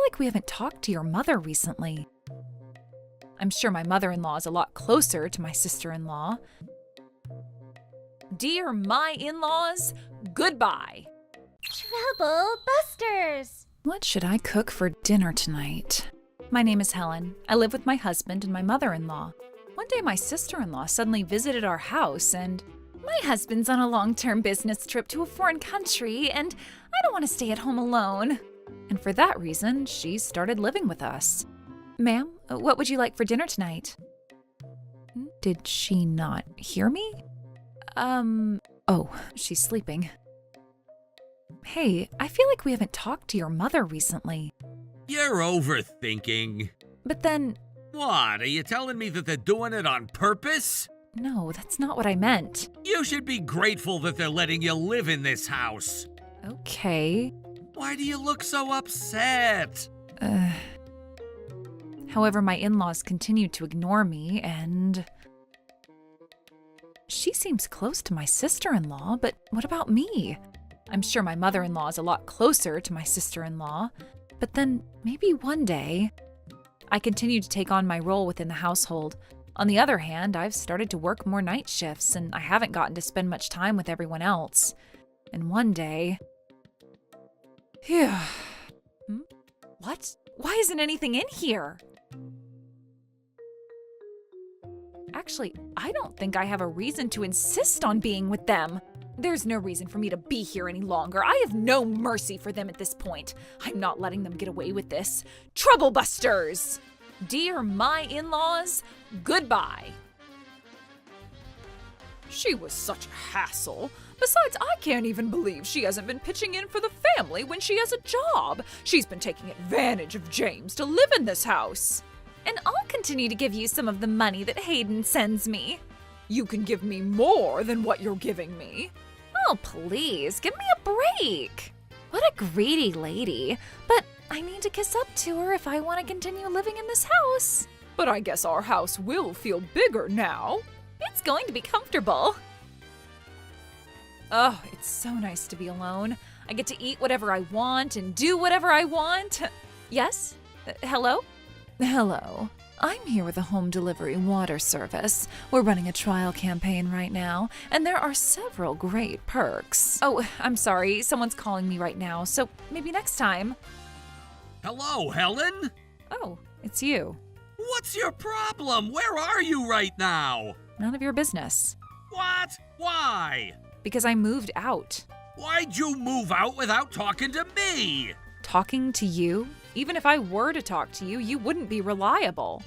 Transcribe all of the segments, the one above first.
like we haven't talked to your mother recently. I'm sure my mother-in-law is a lot closer to my sister-in-law. Dear my in-laws, goodbye. Trouble Busters! What should I cook for dinner tonight? My name is Helen. I live with my husband and my mother-in-law. One day my sister-in-law suddenly visited our house and my husband's on a long-term business trip to a foreign country and I don't want to stay at home alone. And for that reason, she started living with us. Ma'am, what would you like for dinner tonight? Did she not hear me? Oh, she's sleeping. Hey, I feel like we haven't talked to your mother recently. You're overthinking. But then, What, are you telling me that they're doing it on purpose? no, that's not what I meant. You should be grateful that they're letting you live in this house. Okay. Why do you look so upset? However, my in-laws continued to ignore me and... She seems close to my sister-in-law, but what about me? I'm sure my mother-in-law is a lot closer to my sister-in-law, but then maybe one day... I continued to take on my role within the household. On the other hand, I've started to work more night shifts and I haven't gotten to spend much time with everyone else. And one day... Phew. What? Why isn't anything in here? Actually, I don't think I have a reason to insist on being with them. There's no reason for me to be here any longer. I have no mercy for them at this point. I'm not letting them get away with this. Trouble Busters! Dear my in-laws, goodbye. She was such a hassle. Besides, I can't even believe she hasn't been pitching in for the family when she has a job. She's been taking advantage of James to live in this house. And I'll continue to give you some of the money that Hayden sends me. You can give me more than what you're giving me. Oh, please, give me a break. What a greedy lady. But I need to kiss up to her if I want to continue living in this house. But I guess our house will feel bigger now. It's going to be comfortable. Oh, it's so nice to be alone. I get to eat whatever I want and do whatever I want. Yes? Hello? Hello. I'm here with a home delivery water service. We're running a trial campaign right now, and there are several great perks. Oh, I'm sorry. Someone's calling me right now, so maybe next time. Hello, Helen? Oh, it's you. What's your problem? Where are you right now? None of your business. What? Why? Because I moved out. Why'd you move out without talking to me? Talking to you? Even if I were to talk to you, you wouldn't be reliable.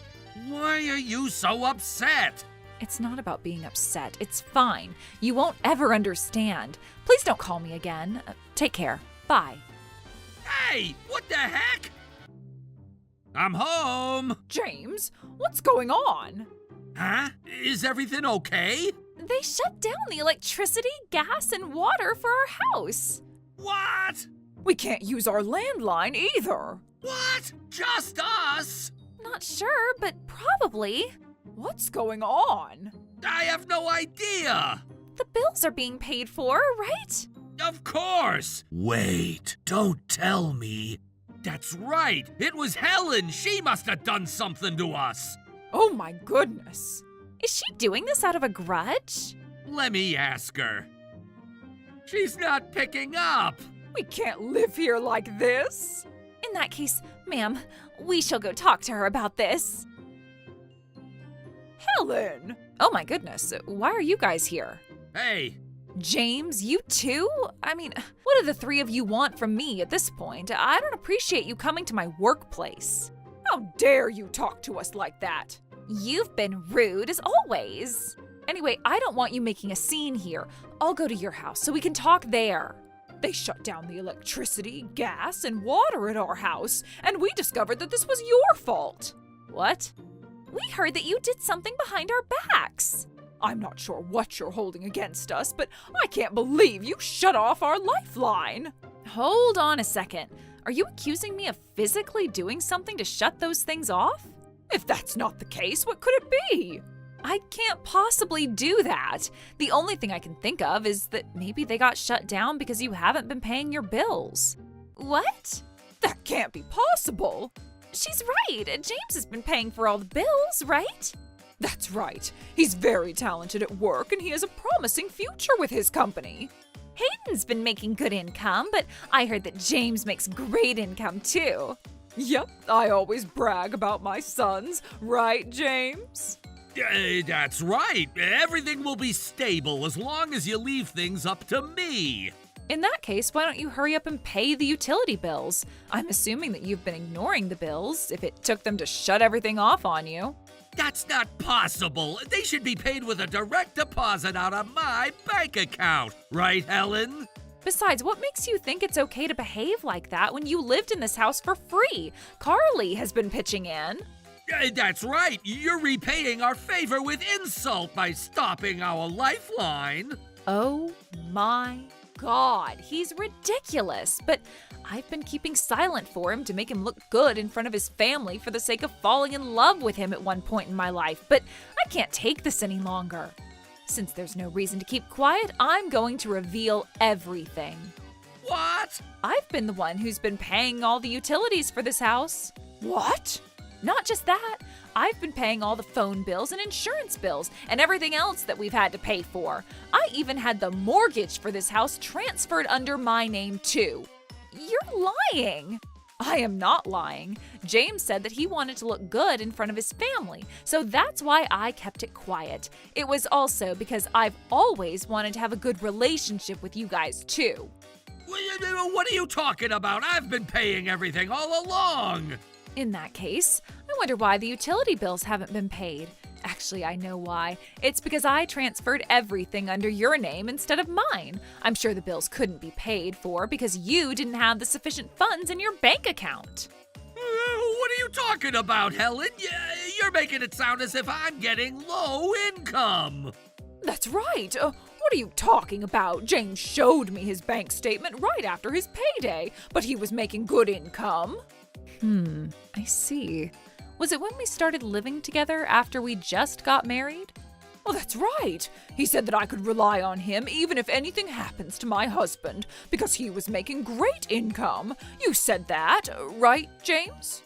Why are you so upset? It's not about being upset. It's fine. You won't ever understand. Please don't call me again. Take care. Bye. Hey, what the heck? I'm home. James, what's going on? Huh? Is everything okay? They shut down the electricity, gas, and water for our house. What? We can't use our landline either. What? Just us? Not sure, but probably. What's going on? I have no idea. The bills are being paid for, right? Of course. Wait, don't tell me. That's right. It was Helen. She must have done something to us. Oh my goodness. Is she doing this out of a grudge? Let me ask her. She's not picking up. We can't live here like this. In that case, ma'am, we shall go talk to her about this. Helen! Oh my goodness, why are you guys here? Hey. James, you too? I mean, what do the three of you want from me at this point? I don't appreciate you coming to my workplace. How dare you talk to us like that? You've been rude as always. Anyway, I don't want you making a scene here. I'll go to your house so we can talk there. They shut down the electricity, gas, and water at our house, and we discovered that this was your fault. What? We heard that you did something behind our backs. I'm not sure what you're holding against us, but I can't believe you shut off our lifeline. Hold on a second. Are you accusing me of physically doing something to shut those things off? If that's not the case, what could it be? I can't possibly do that. The only thing I can think of is that maybe they got shut down because you haven't been paying your bills. What? That can't be possible. She's right. James has been paying for all the bills, right? That's right. He's very talented at work and he has a promising future with his company. Hayden's been making good income, but I heard that James makes great income too. Yep, I always brag about my sons, right, James? That's right. Everything will be stable as long as you leave things up to me. In that case, why don't you hurry up and pay the utility bills? I'm assuming that you've been ignoring the bills if it took them to shut everything off on you. That's not possible. They should be paid with a direct deposit out of my bank account. Right, Helen? Besides, what makes you think it's okay to behave like that when you lived in this house for free? Carly has been pitching in. That's right. You're repaying our favor with insult by stopping our lifeline. Oh my God, he's ridiculous. But I've been keeping silent for him to make him look good in front of his family for the sake of falling in love with him at one point in my life. But I can't take this any longer. Since there's no reason to keep quiet, I'm going to reveal everything. What? I've been the one who's been paying all the utilities for this house. What? Not just that, I've been paying all the phone bills and insurance bills and everything else that we've had to pay for. I even had the mortgage for this house transferred under my name too. You're lying. I am not lying. James said that he wanted to look good in front of his family, so that's why I kept it quiet. It was also because I've always wanted to have a good relationship with you guys too. What are you talking about? I've been paying everything all along. In that case, I wonder why the utility bills haven't been paid. Actually, I know why. It's because I transferred everything under your name instead of mine. I'm sure the bills couldn't be paid for because you didn't have the sufficient funds in your bank account. What are you talking about, Helen? You're making it sound as if I'm getting low income. That's right. What are you talking about? James showed me his bank statement right after his payday, but he was making good income. I see. Was it when we started living together after we just got married? Well, that's right. He said that I could rely on him even if anything happens to my husband because he was making great income. You said that, right, James?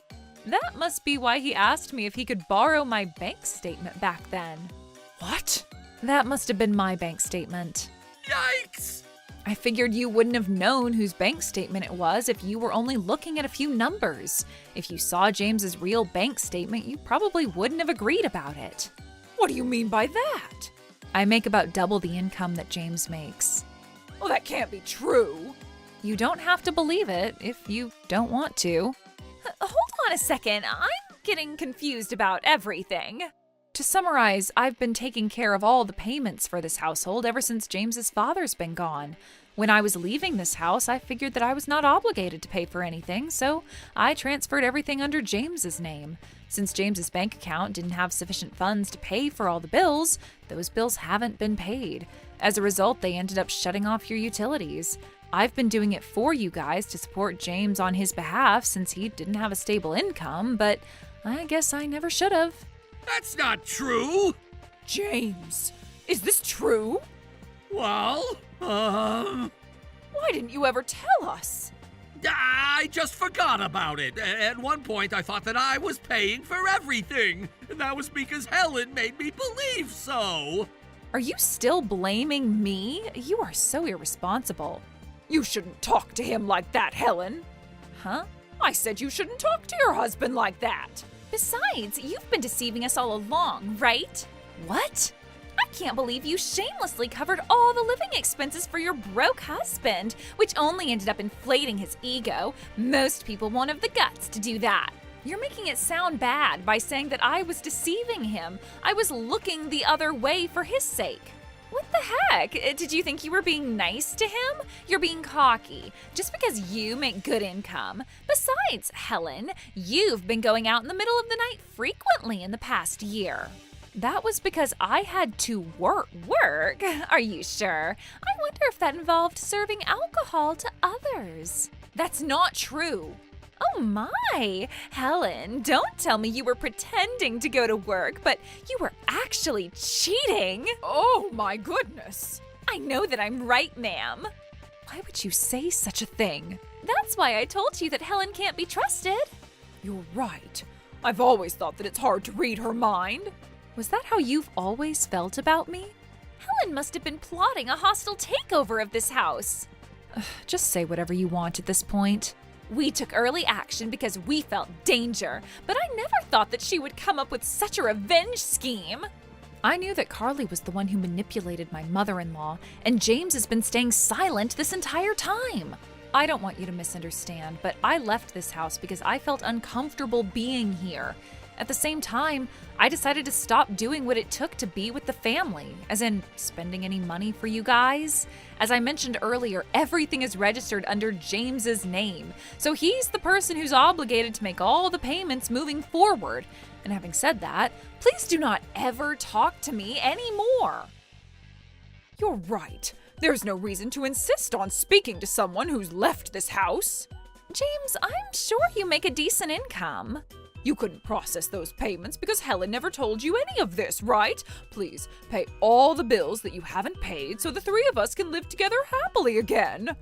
That must be why he asked me if he could borrow my bank statement back then. What? That must have been my bank statement. Yikes! I figured you wouldn't have known whose bank statement it was if you were only looking at a few numbers. If you saw James's real bank statement, you probably wouldn't have agreed about it. What do you mean by that? I make about double the income that James makes. Well, that can't be true. You don't have to believe it if you don't want to. Hold on a second. I'm getting confused about everything. To summarize, I've been taking care of all the payments for this household ever since James's father's been gone. When I was leaving this house, I figured that I was not obligated to pay for anything, so I transferred everything under James's name. Since James's bank account didn't have sufficient funds to pay for all the bills, those bills haven't been paid. As a result, they ended up shutting off your utilities. I've been doing it for you guys to support James on his behalf since he didn't have a stable income, but I guess I never should have. That's not true. James, is this true? Well, Why didn't you ever tell us? I just forgot about it. At one point, I thought that I was paying for everything. And that was because Helen made me believe so. Are you still blaming me? You are so irresponsible. You shouldn't talk to him like that, Helen. Huh? I said you shouldn't talk to your husband like that. Besides, you've been deceiving us all along, right? What? I can't believe you shamelessly covered all the living expenses for your broke husband, which only ended up inflating his ego. Most people won't have the guts to do that. You're making it sound bad by saying that I was deceiving him. I was looking the other way for his sake. What the heck? Did you think you were being nice to him? You're being cocky, just because you make good income. Besides, Helen, you've been going out in the middle of the night frequently in the past year. That was because I had to work. Work? Are you sure? I wonder if that involved serving alcohol to others. That's not true. Oh my! Helen, don't tell me you were pretending to go to work, but you were actually cheating. Oh my goodness. I know that I'm right, ma'am. Why would you say such a thing? That's why I told you that Helen can't be trusted. You're right. I've always thought that it's hard to read her mind. Was that how you've always felt about me? Helen must have been plotting a hostile takeover of this house. Just say whatever you want at this point. We took early action because we felt danger, but I never thought that she would come up with such a revenge scheme. I knew that Carly was the one who manipulated my mother-in-law, and James has been staying silent this entire time. I don't want you to misunderstand, but I left this house because I felt uncomfortable being here. At the same time, I decided to stop doing what it took to be with the family, as in spending any money for you guys. As I mentioned earlier, everything is registered under James's name, so he's the person who's obligated to make all the payments moving forward. And having said that, please do not ever talk to me anymore. You're right. There's no reason to insist on speaking to someone who's left this house. James, I'm sure you make a decent income. You couldn't process those payments because Helen never told you any of this, right? Please pay all the bills that you haven't paid so the three of us can live together happily again.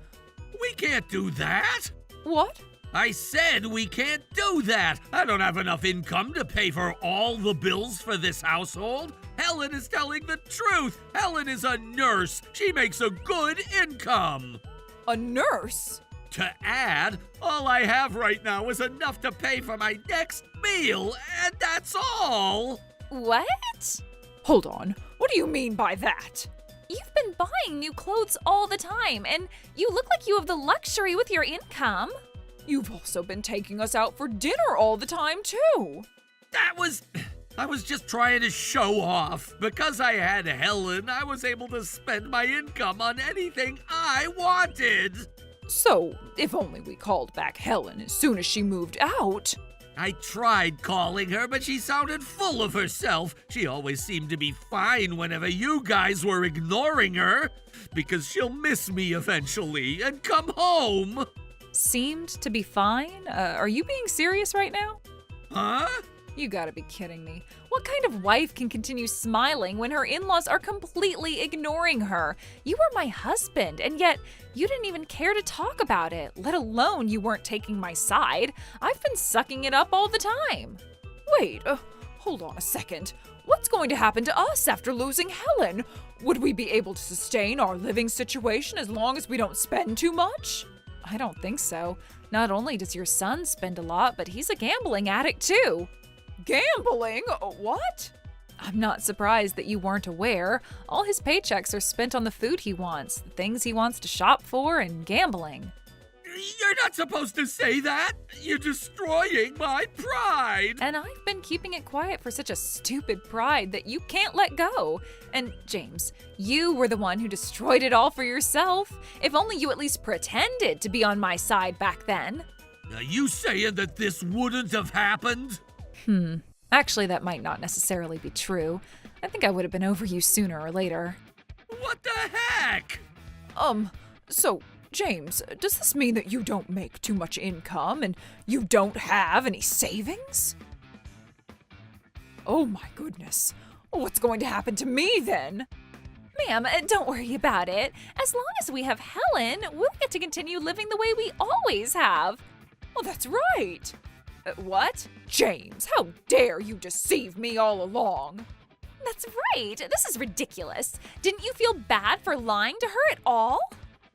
We can't do that. What? I said we can't do that. I don't have enough income to pay for all the bills for this household. Helen is telling the truth. Helen is a nurse. She makes a good income. A nurse? To add, all I have right now is enough to pay for my next meal, and that's all. What? Hold on. What do you mean by that? You've been buying new clothes all the time, and you look like you have the luxury with your income. You've also been taking us out for dinner all the time, too. I was just trying to show off. Because I had Helen, I was able to spend my income on anything I wanted. So, if only we called back Helen as soon as she moved out. I tried calling her, but she sounded full of herself. She always seemed to be fine whenever you guys were ignoring her. Because she'll miss me eventually and come home. Seemed to be fine? Are you being serious right now? Huh? You gotta be kidding me. What kind of wife can continue smiling when her in-laws are completely ignoring her? You were my husband, and yet you didn't even care to talk about it, let alone you weren't taking my side. I've been sucking it up all the time. Wait, hold on a second. What's going to happen to us after losing Helen? Would we be able to sustain our living situation as long as we don't spend too much? I don't think so. Not only does your son spend a lot, but he's a gambling addict too. Gambling? What? I'm not surprised that you weren't aware. All his paychecks are spent on the food he wants, the things he wants to shop for, and gambling. You're not supposed to say that. You're destroying my pride. And I've been keeping it quiet for such a stupid pride that you can't let go. And James, you were the one who destroyed it all for yourself. If only you at least pretended to be on my side back then. Are you saying that this wouldn't have happened? Actually, that might not necessarily be true. I think I would have been over you sooner or later. What the heck? So, James, does this mean that you don't make too much income and you don't have any savings? Oh my goodness. What's going to happen to me then? Ma'am, don't worry about it. As long as we have Helen, we'll get to continue living the way we always have. Oh, that's right. What? James, how dare you deceive me all along? That's right. This is ridiculous. Didn't you feel bad for lying to her at all?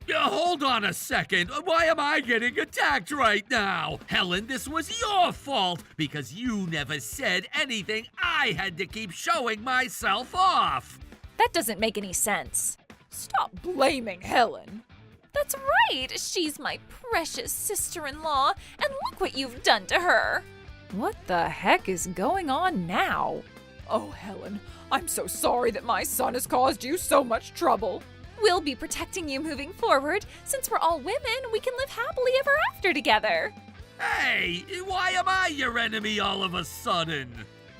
Hold on a second. Why am I getting attacked right now? Helen, this was your fault because you never said anything. I had to keep showing myself off. That doesn't make any sense. Stop blaming Helen. That's right. She's my precious sister-in-law, and look what you've done to her. What the heck is going on now? Oh, Helen, I'm so sorry that my son has caused you so much trouble. We'll be protecting you moving forward. Since we're all women, we can live happily ever after together. Hey, why am I your enemy all of a sudden?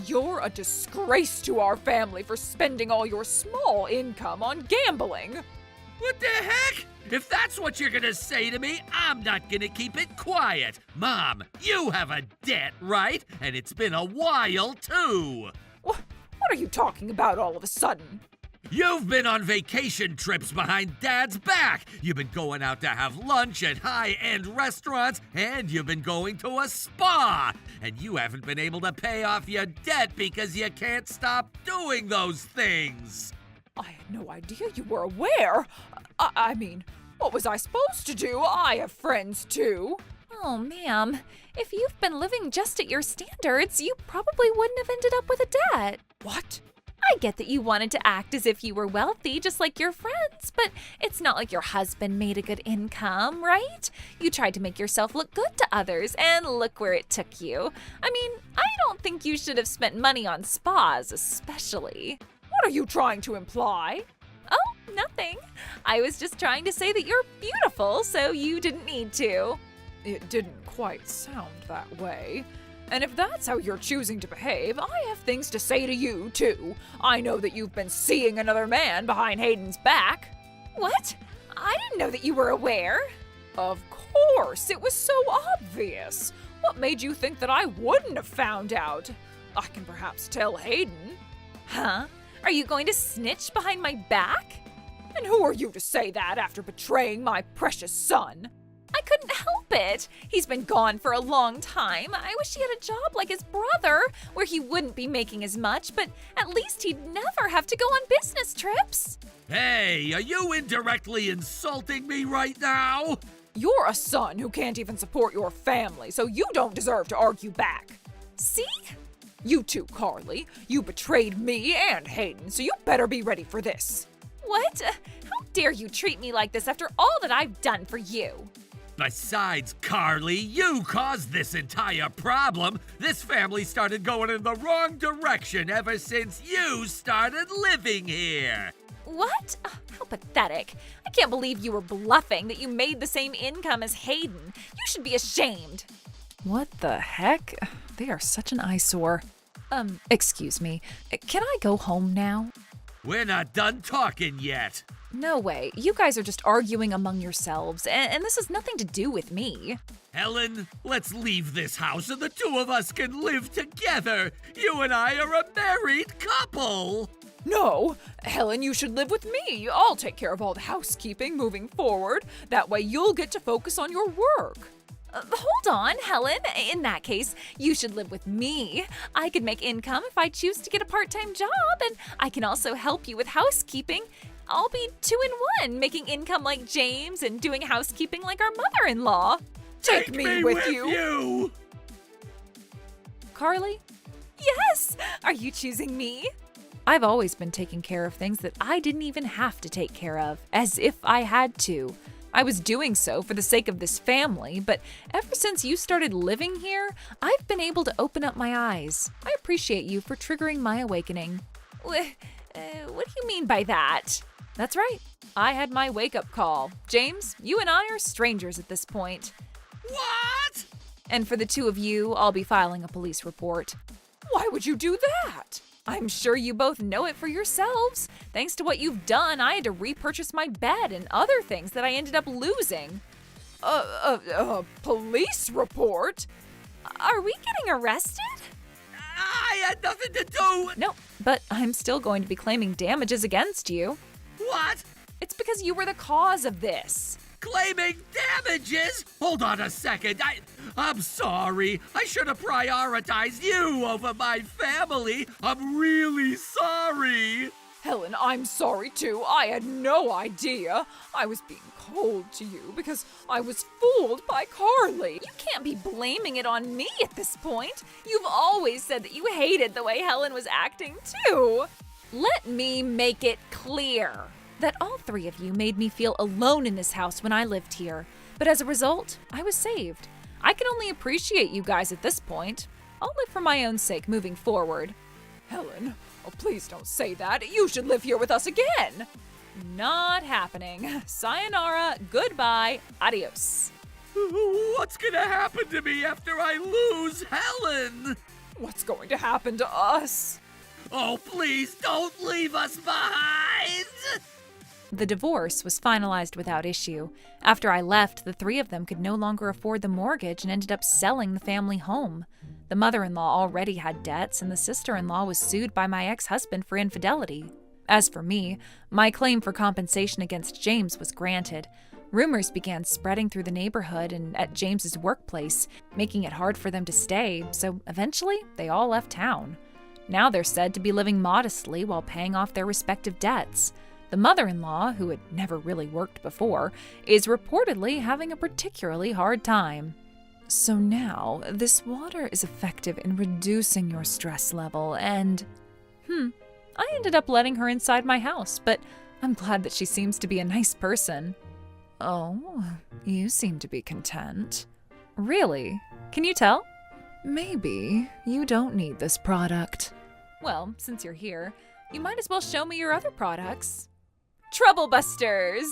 You're a disgrace to our family for spending all your small income on gambling. What the heck? If that's what you're gonna say to me, I'm not gonna keep it quiet. Mom, you have a debt, right? And it's been a while, too. What are you talking about all of a sudden? You've been on vacation trips behind Dad's back. You've been going out to have lunch at high-end restaurants, and you've been going to a spa. And you haven't been able to pay off your debt because you can't stop doing those things. I had no idea you were aware. I mean, what was I supposed to do? I have friends too. Oh, ma'am, if you've been living just at your standards, you probably wouldn't have ended up with a debt. What? I get that you wanted to act as if you were wealthy, just like your friends, but it's not like your husband made a good income, right? You tried to make yourself look good to others, and look where it took you. I mean, I don't think you should have spent money on spas, especially. What are you trying to imply? Oh, nothing. I was just trying to say that you're beautiful, so you didn't need to. It didn't quite sound that way. And if that's how you're choosing to behave, I have things to say to you, too. I know that you've been seeing another man behind Hayden's back. What? I didn't know that you were aware. Of course, it was so obvious. What made you think that I wouldn't have found out? I can perhaps tell Hayden. Huh? Are you going to snitch behind my back? And who are you to say that after betraying my precious son? I couldn't help it. He's been gone for a long time. I wish he had a job like his brother, where he wouldn't be making as much, but at least he'd never have to go on business trips. Hey, are you indirectly insulting me right now? You're a son who can't even support your family, so you don't deserve to argue back. See? You too, Carly. You betrayed me and Hayden, so you better be ready for this. What? How dare you treat me like this after all that I've done for you? Besides, Carly, you caused this entire problem. This family started going in the wrong direction ever since you started living here. What? How pathetic. I can't believe you were bluffing that you made the same income as Hayden. You should be ashamed. What the heck? They are such an eyesore. Excuse me. Can I go home now? We're not done talking yet. No way. You guys are just arguing among yourselves, and this has nothing to do with me. Helen, let's leave this house and the two of us can live together. You and I are a married couple. No, Helen, you should live with me. I'll take care of all the housekeeping moving forward. That way you'll get to focus on your work. Hold on, Helen. In that case, you should live with me. I could make income if I choose to get a part-time job, and I can also help you with housekeeping. I'll be 2 in 1, making income like James and doing housekeeping like our mother-in-law. Take me with you! Carly? Yes! Are you choosing me? I've always been taking care of things that I didn't even have to take care of, as if I had to. I was doing so for the sake of this family, but ever since you started living here, I've been able to open up my eyes. I appreciate you for triggering my awakening. What do you mean by that? That's right. I had my wake-up call. James, you and I are strangers at this point. What? And for the two of you, I'll be filing a police report. Why would you do that? I'm sure you both know it for yourselves. Thanks to what you've done, I had to repurchase my bed and other things that I ended up losing. A police report? Are we getting arrested? I had nothing to do. No, but I'm still going to be claiming damages against you. What? It's because you were the cause of this. Claiming damages? Hold on a second. I'm sorry. I should have prioritized you over my family. I'm really sorry. Helen, I'm sorry too. I had no idea. I was being cold to you because I was fooled by Carly. You can't be blaming it on me at this point. You've always said that you hated the way Helen was acting too. Let me make it clear that all three of you made me feel alone in this house when I lived here. But as a result, I was saved. I can only appreciate you guys at this point. I'll live for my own sake moving forward. Helen, oh, please don't say that. You should live here with us again. Not happening. Sayonara, goodbye, adios. What's gonna happen to me after I lose Helen? What's going to happen to us? Oh, please don't leave us behind! The divorce was finalized without issue. After I left, the three of them could no longer afford the mortgage and ended up selling the family home. The mother-in-law already had debts, and the sister-in-law was sued by my ex-husband for infidelity. As for me, my claim for compensation against James was granted. Rumors began spreading through the neighborhood and at James's workplace, making it hard for them to stay, so eventually they all left town. Now they're said to be living modestly while paying off their respective debts. The mother-in-law, who had never really worked before, is reportedly having a particularly hard time. So now, this water is effective in reducing your stress level and… I ended up letting her inside my house, but I'm glad that she seems to be a nice person. Oh, you seem to be content. Really? Can you tell? Maybe you don't need this product. Well, since you're here, you might as well show me your other products. Trouble Busters!